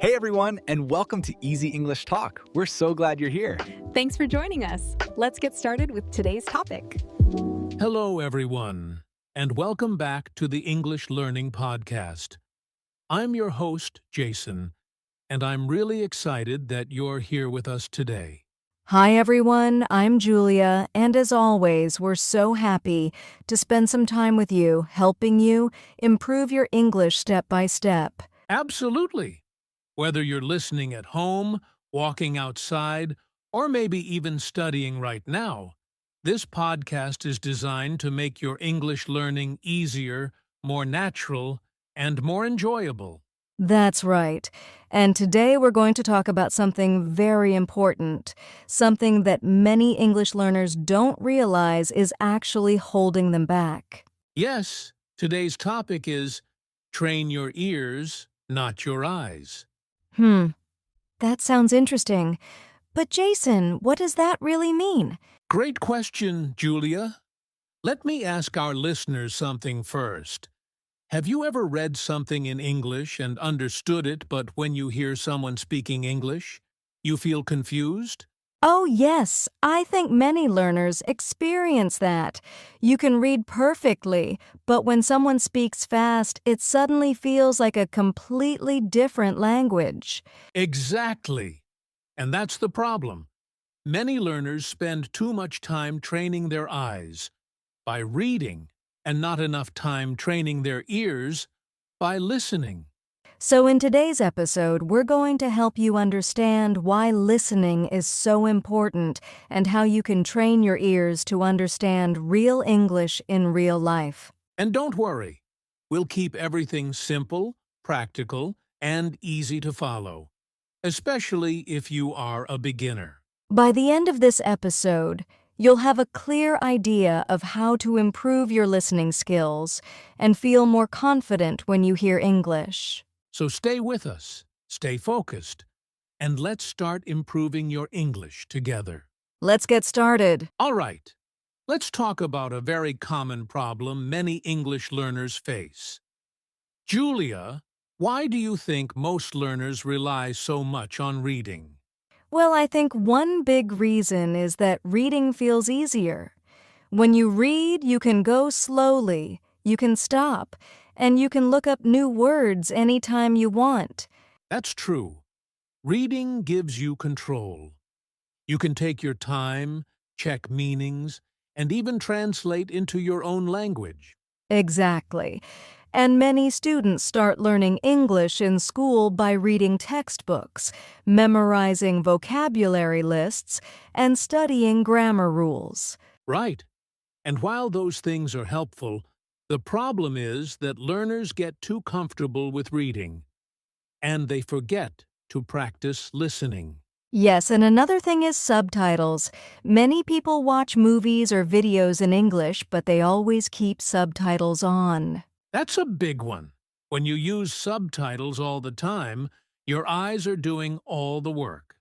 Hey everyone, and welcome to Easy English Talk. We're so glad you're here. Thanks for joining us. Let's get started with today's topic. Hello, everyone, and welcome back to the English Learning Podcast. I'm your host, Jason, and I'm really excited that you're here with us today. Hi everyone, I'm Julia, and as always, we're so happy to spend some time with you, helping you improve your English step by step. Absolutely! Whether you're listening at home, walking outside, or maybe even studying right now, this podcast is designed to make your English learning easier, more natural, and more enjoyable. That's right. And today we're going to talk about something very important, something that many English learners don't realize is actually holding them back. Yes, today's topic is train your ears, not your eyes. That sounds interesting. But Jason, what does that really mean? Great question, Julia. Let me ask our listeners something first. Have you ever read something in English and understood it, but when you hear someone speaking English, you feel confused? Oh, yes. I think many learners experience that. You can read perfectly, but when someone speaks fast, it suddenly feels like a completely different language. Exactly. And that's the problem. Many learners spend too much time training their eyes by reading and not enough time training their ears by listening. So in today's episode, we're going to help you understand why listening is so important and how you can train your ears to understand real English in real life. And don't worry, we'll keep everything simple, practical, and easy to follow, especially if you are a beginner. By the end of this episode, you'll have a clear idea of how to improve your listening skills and feel more confident when you hear English. So stay with us, stay focused, and let's start improving your English together. Let's get started. All right, let's talk about a very common problem many English learners face. Julia, why do you think most learners rely so much on reading? Well, I think one big reason is that reading feels easier. When you read, you can go slowly, you can stop, and you can look up new words anytime you want. That's true. Reading gives you control. You can take your time, check meanings, and even translate into your own language. Exactly. And many students start learning English in school by reading textbooks, memorizing vocabulary lists, and studying grammar rules. Right. And while those things are helpful, the problem is that learners get too comfortable with reading, and they forget to practice listening. Yes, and another thing is subtitles. Many people watch movies or videos in English, but they always keep subtitles on. That's a big one. When you use subtitles all the time, your eyes are doing all the work,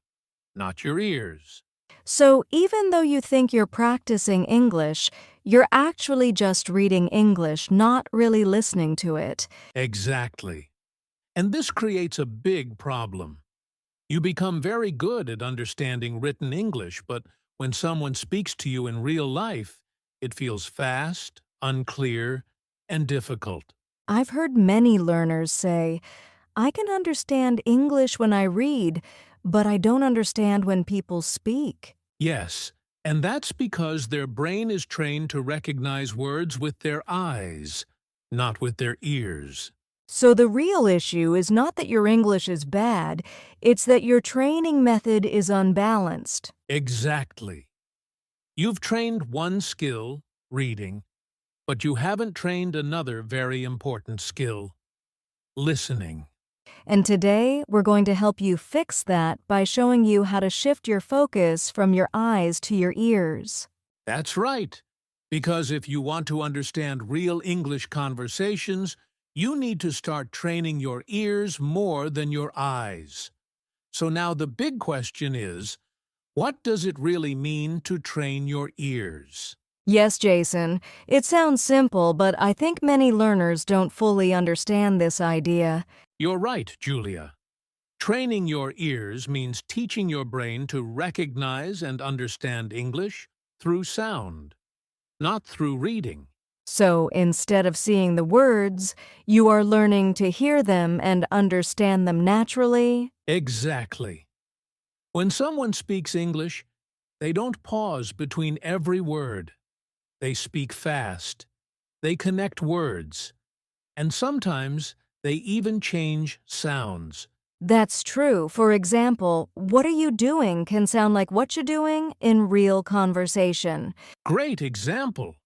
not your ears. So even though you think you're practicing English, you're actually just reading English, not really listening to it. Exactly. And this creates a big problem. You become very good at understanding written English, but when someone speaks to you in real life, it feels fast, unclear, and difficult. I've heard many learners say, I can understand English when I read, but I don't understand when people speak. Yes, and that's because their brain is trained to recognize words with their eyes, not with their ears. So the real issue is not that your English is bad, it's that your training method is unbalanced. Exactly. You've trained one skill, reading, but you haven't trained another very important skill, listening. And today, we're going to help you fix that by showing you how to shift your focus from your eyes to your ears. That's right, because if you want to understand real English conversations, you need to start training your ears more than your eyes. So now the big question is, what does it really mean to train your ears? Yes, Jason, it sounds simple, but I think many learners don't fully understand this idea. You're right, Julia. Training your ears means teaching your brain to recognize and understand English through sound, not through reading. So instead of seeing the words, you are learning to hear them and understand them naturally. Exactly. When someone speaks English, they don't pause between every word. They speak fast. They connect words. And sometimes they even change sounds. That's true. For example, what are you doing can sound like what you doing in real conversation. Great example.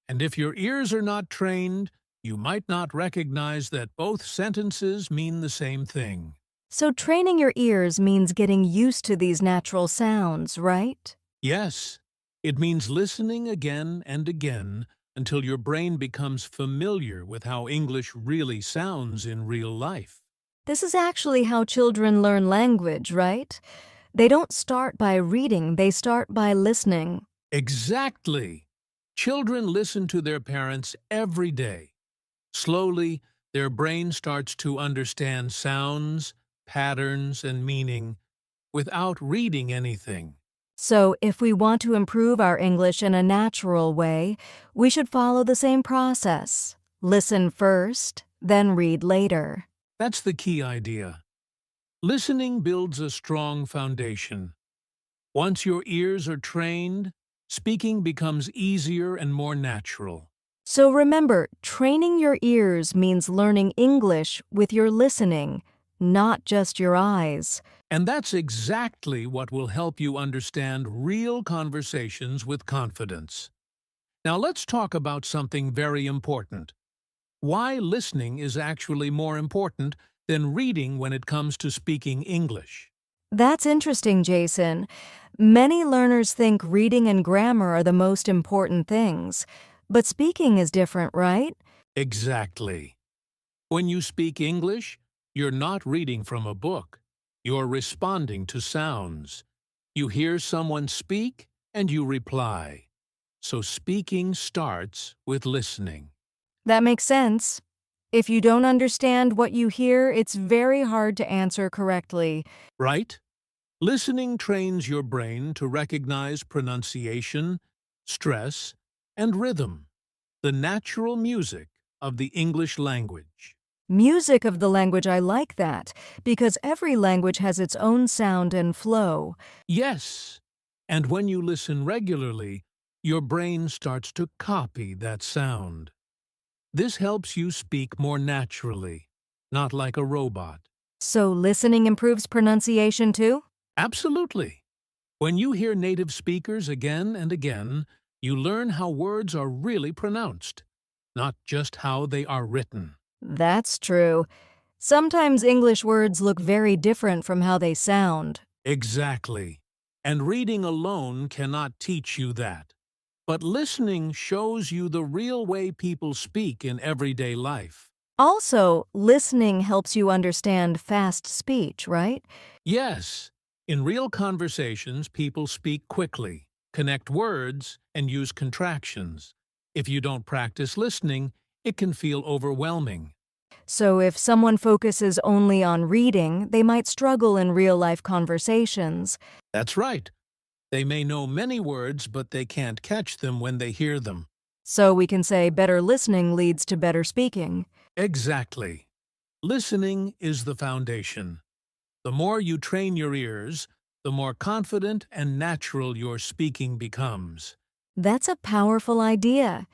And if your ears are not trained, you might not recognize that both sentences mean the same thing. So training your ears means getting used to these natural sounds, right? Yes, it means listening again and again until your brain becomes familiar with how English really sounds in real life. This is actually how children learn language, right? They don't start by reading, they start by listening. Exactly. Children listen to their parents every day. Slowly, their brain starts to understand sounds, patterns, and meaning without reading anything. So if we want to improve our English in a natural way, we should follow the same process. Listen first, then read later. That's the key idea. Listening builds a strong foundation. Once your ears are trained, speaking becomes easier and more natural. So remember, training your ears means learning English with your listening, not just your eyes. And that's exactly what will help you understand real conversations with confidence. Now let's talk about something very important. Why listening is actually more important than reading when it comes to speaking English. That's interesting, Jason. Many learners think reading and grammar are the most important things. But speaking is different, right? Exactly. When you speak English, you're not reading from a book. You're responding to sounds. You hear someone speak and you reply. So speaking starts with listening. That makes sense. If you don't understand what you hear, it's very hard to answer correctly. Right? Listening trains your brain to recognize pronunciation, stress, and rhythm, the natural music of the English language. Music of the language, I like that, because every language has its own sound and flow. Yes, and when you listen regularly, your brain starts to copy that sound. This helps you speak more naturally, not like a robot. So listening improves pronunciation too? Absolutely. When you hear native speakers again and again, you learn how words are really pronounced, not just how they are written. That's true. Sometimes English words look very different from how they sound. Exactly. And reading alone cannot teach you that. But listening shows you the real way people speak in everyday life. Also, listening helps you understand fast speech, right? Yes, in real conversations, people speak quickly, connect words, and use contractions. If you don't practice listening, it can feel overwhelming. So if someone focuses only on reading, they might struggle in real-life conversations. That's right. They may know many words, but they can't catch them when they hear them. So we can say better listening leads to better speaking. Exactly. Listening is the foundation. The more you train your ears, the more confident and natural your speaking becomes. That's a powerful idea.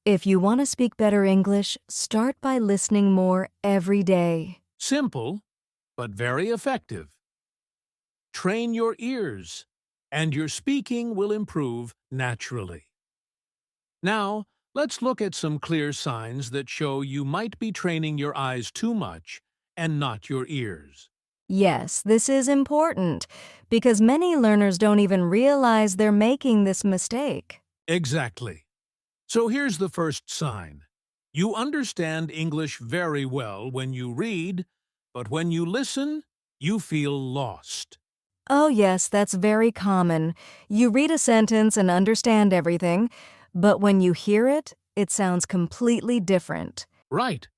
If you want to speak better English, start by listening more every day. Simple, but very effective. Train your ears, and your speaking will improve naturally. Now, let's look at some clear signs that show you might be training your eyes too much and not your ears. Yes, this is important because many learners don't even realize they're making this mistake. Exactly. So here's the first sign. You understand English very well when you read, but when you listen, you feel lost. Oh yes, that's very common. You read a sentence and understand everything, but when you hear it, it sounds completely different. Right.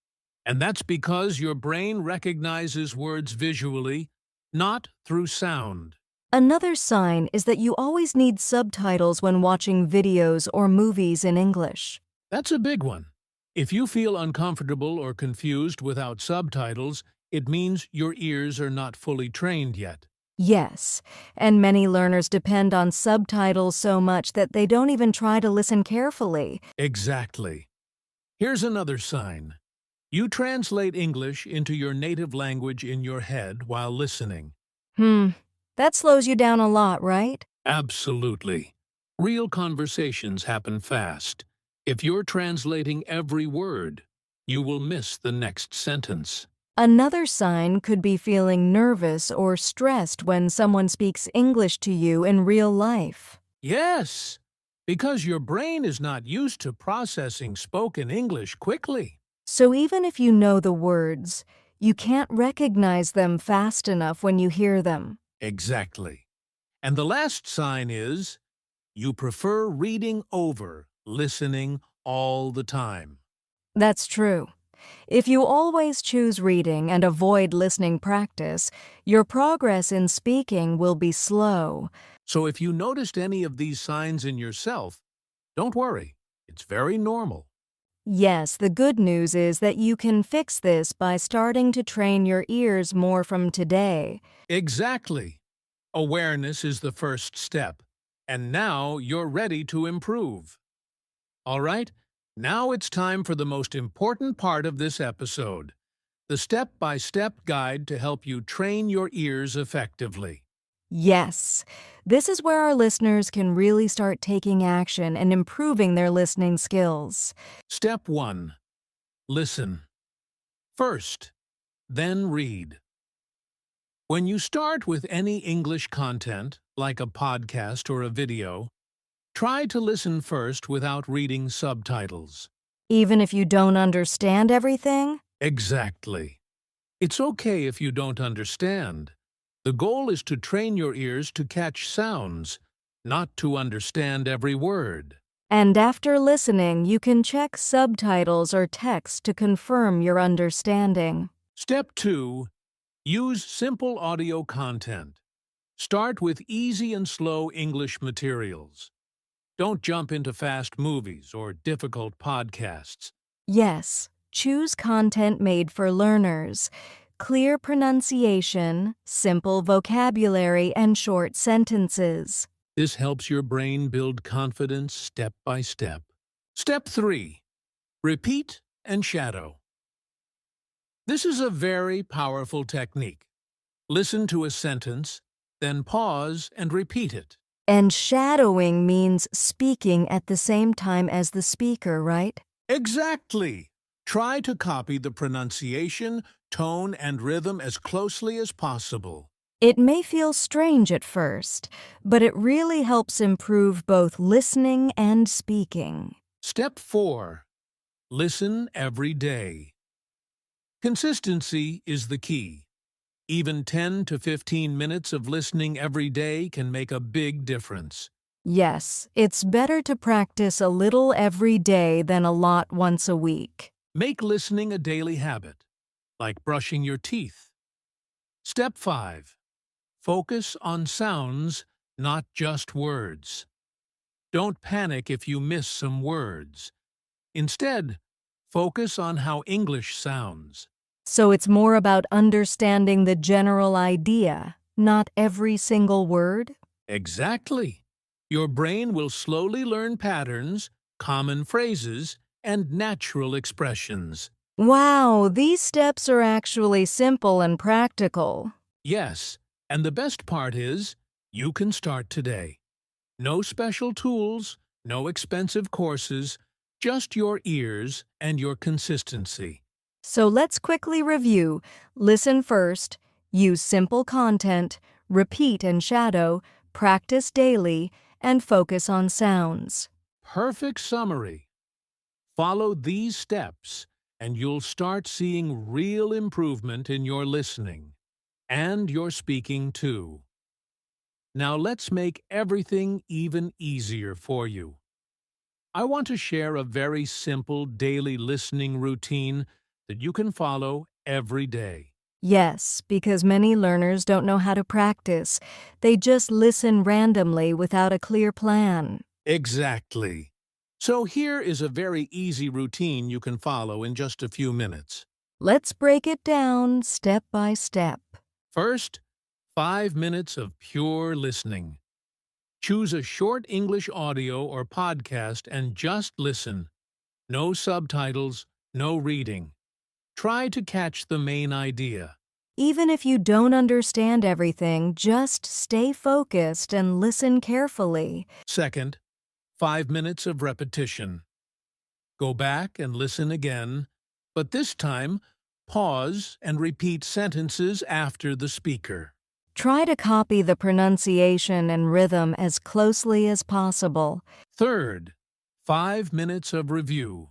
And that's because your brain recognizes words visually, not through sound. Another sign is that you always need subtitles when watching videos or movies in English. That's a big one. If you feel uncomfortable or confused without subtitles, it means your ears are not fully trained yet. Yes, and many learners depend on subtitles so much that they don't even try to listen carefully. Exactly. Here's another sign. You translate English into your native language in your head while listening. That slows you down a lot, right? Absolutely. Real conversations happen fast. If you're translating every word, you will miss the next sentence. Another sign could be feeling nervous or stressed when someone speaks English to you in real life. Yes, because your brain is not used to processing spoken English quickly. So even if you know the words, you can't recognize them fast enough when you hear them. Exactly. And the last sign is you prefer reading over listening all the time. That's true. If you always choose reading and avoid listening practice, your progress in speaking will be slow. So if you noticed any of these signs in yourself, don't worry. It's very normal. Yes, the good news is that you can fix this by starting to train your ears more from today. Exactly. Awareness is the first step, and now you're ready to improve. All right, now it's time for the most important part of this episode, the step-by-step guide to help you train your ears effectively. Yes, this is where our listeners can really start taking action and improving their listening skills. Step 1. Listen. First, then read. When you start with any English content, like a podcast or a video, try to listen first without reading subtitles. Even if you don't understand everything? Exactly. It's okay if you don't understand. The goal is to train your ears to catch sounds, not to understand every word. And after listening, you can check subtitles or text to confirm your understanding. Step 2. Use simple audio content. Start with easy and slow English materials. Don't jump into fast movies or difficult podcasts. Yes, choose content made for learners. Clear pronunciation, simple vocabulary, and short sentences. This helps your brain build confidence step by step. Step 3. Repeat and shadow. This is a very powerful technique. Listen to a sentence, then pause and repeat it. And shadowing means speaking at the same time as the speaker, right? Exactly! Try to copy the pronunciation, tone, and rhythm as closely as possible. It may feel strange at first, but it really helps improve both listening and speaking. Step 4. Listen every day. Consistency is the key. Even 10 to 15 minutes of listening every day can make a big difference. Yes, it's better to practice a little every day than a lot once a week. Make listening a daily habit, like brushing your teeth. Step 5. Focus on sounds, not just words. Don't panic if you miss some words. Instead, focus on how English sounds. So it's more about understanding the general idea, not every single word? Exactly. Your brain will slowly learn patterns, common phrases, and natural expressions. Wow, these steps are actually simple and practical. Yes, and the best part is, you can start today. No special tools, no expensive courses, just your ears and your consistency. So let's quickly review. Listen first, use simple content, repeat and shadow, practice daily, and focus on sounds. Perfect summary. Follow these steps, and you'll start seeing real improvement in your listening. And your speaking too. Now let's make everything even easier for you. I want to share a very simple daily listening routine that you can follow every day. Yes, because many learners don't know how to practice. They just listen randomly without a clear plan. Exactly. So here is a very easy routine you can follow in just a few minutes. Let's break it down step by step. First, 5 minutes of pure listening. Choose a short English audio or podcast and just listen. No subtitles, no reading. Try to catch the main idea. Even if you don't understand everything, just stay focused and listen carefully. Second, 5 minutes of repetition. Go back and listen again, but this time, pause and repeat sentences after the speaker. Try to copy the pronunciation and rhythm as closely as possible. Third, 5 minutes of review.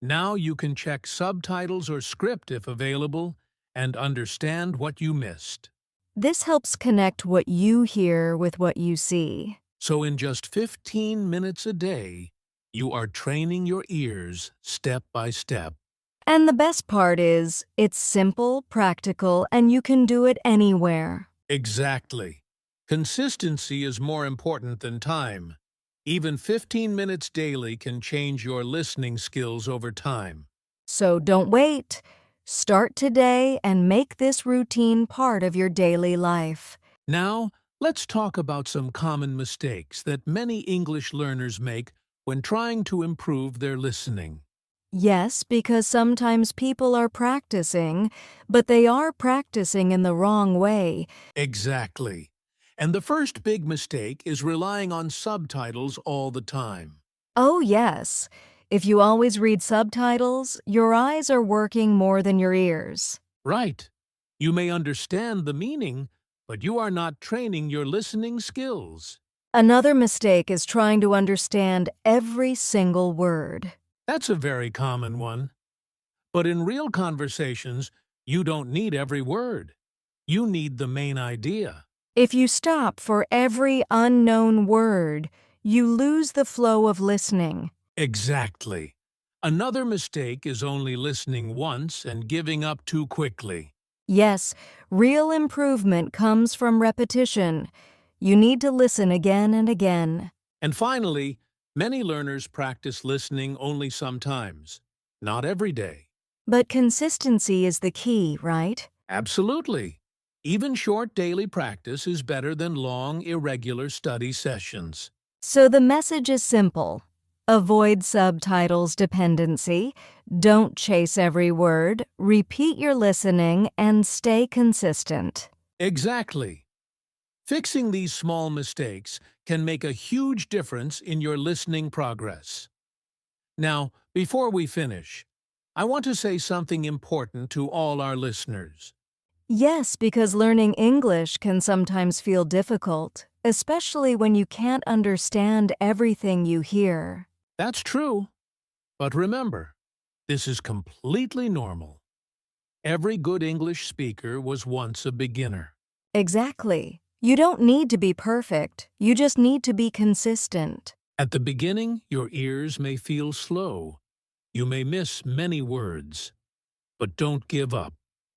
Now you can check subtitles or script if available and understand what you missed. This helps connect what you hear with what you see. So in just 15 minutes a day, you are training your ears step by step. And the best part is, it's simple, practical, and you can do it anywhere. Exactly. Consistency is more important than time. Even 15 minutes daily can change your listening skills over time. So don't wait. Start today and make this routine part of your daily life. Now, let's talk about some common mistakes that many English learners make when trying to improve their listening. Yes, because sometimes people are practicing, but they are practicing in the wrong way. Exactly. And the first big mistake is relying on subtitles all the time. Oh, yes. If you always read subtitles, your eyes are working more than your ears. Right. You may understand the meaning, but you are not training your listening skills. Another mistake is trying to understand every single word. That's a very common one. But in real conversations, you don't need every word. You need the main idea. If you stop for every unknown word, you lose the flow of listening. Exactly. Another mistake is only listening once and giving up too quickly. Yes, real improvement comes from repetition. You need to listen again and again. And finally, many learners practice listening only sometimes, not every day. But consistency is the key, right? Absolutely. Even short daily practice is better than long, irregular study sessions. So the message is simple. Avoid subtitles dependency, don't chase every word, repeat your listening, and stay consistent. Exactly. Fixing these small mistakes can make a huge difference in your listening progress. Now, before we finish, I want to say something important to all our listeners. Yes, because learning English can sometimes feel difficult, especially when you can't understand everything you hear. That's true. But remember, this is completely normal. Every good English speaker was once a beginner. Exactly. You don't need to be perfect. You just need to be consistent. At the beginning, your ears may feel slow. You may miss many words. But don't give up.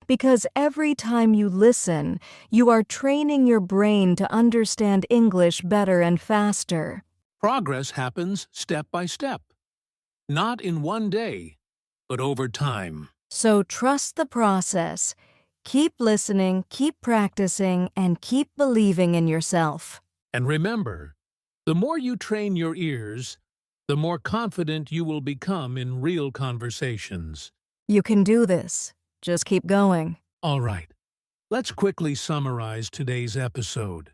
Because every time you listen, you are training your brain to understand English better and faster. Progress happens step by step. Not in one day, but over time. So trust the process. Keep listening, keep practicing, and keep believing in yourself. And remember, the more you train your ears, the more confident you will become in real conversations. You can do this. Just keep going. All right, let's quickly summarize today's episode.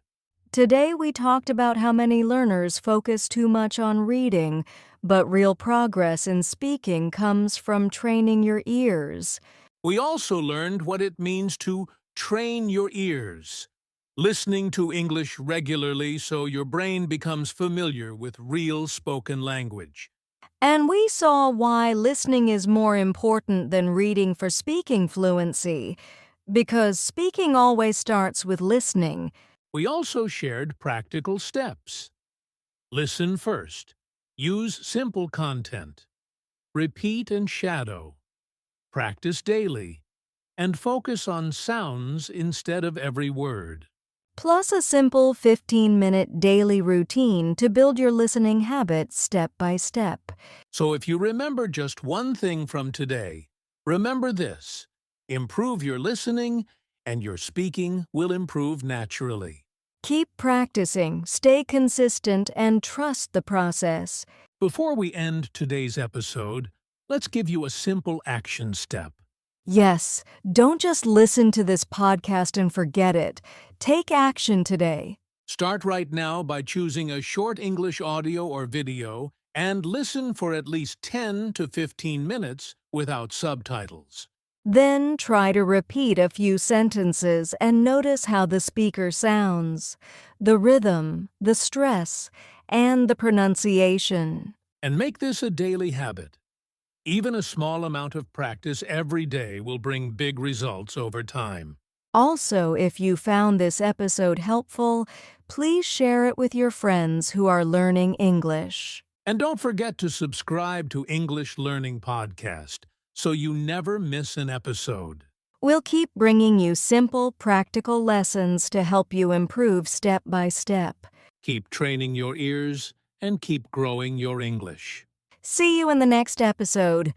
Today we talked about how many learners focus too much on reading, but real progress in speaking comes from training your ears. We also learned what it means to train your ears, listening to English regularly so your brain becomes familiar with real spoken language. And we saw why listening is more important than reading for speaking fluency, because speaking always starts with listening. We also shared practical steps. Listen first. Use simple content. Repeat and shadow. Practice daily. and focus on sounds instead of every word. Plus a simple 15-minute daily routine to build your listening habits step by step. So if you remember just one thing from today, remember this: improve your listening, and your speaking will improve naturally. Keep practicing, stay consistent, and trust the process. Before we end today's episode, let's give you a simple action step. Yes, don't just listen to this podcast and forget it. Take action today. Start right now by choosing a short English audio or video and listen for at least 10 to 15 minutes without subtitles. Then try to repeat a few sentences and notice how the speaker sounds, the rhythm, the stress, and the pronunciation. And make this a daily habit. Even a small amount of practice every day will bring big results over time. Also, if you found this episode helpful, please share it with your friends who are learning English. And don't forget to subscribe to English Learning Podcast so you never miss an episode. We'll keep bringing you simple, practical lessons to help you improve step by step. Keep training your ears and keep growing your English. See you in the next episode.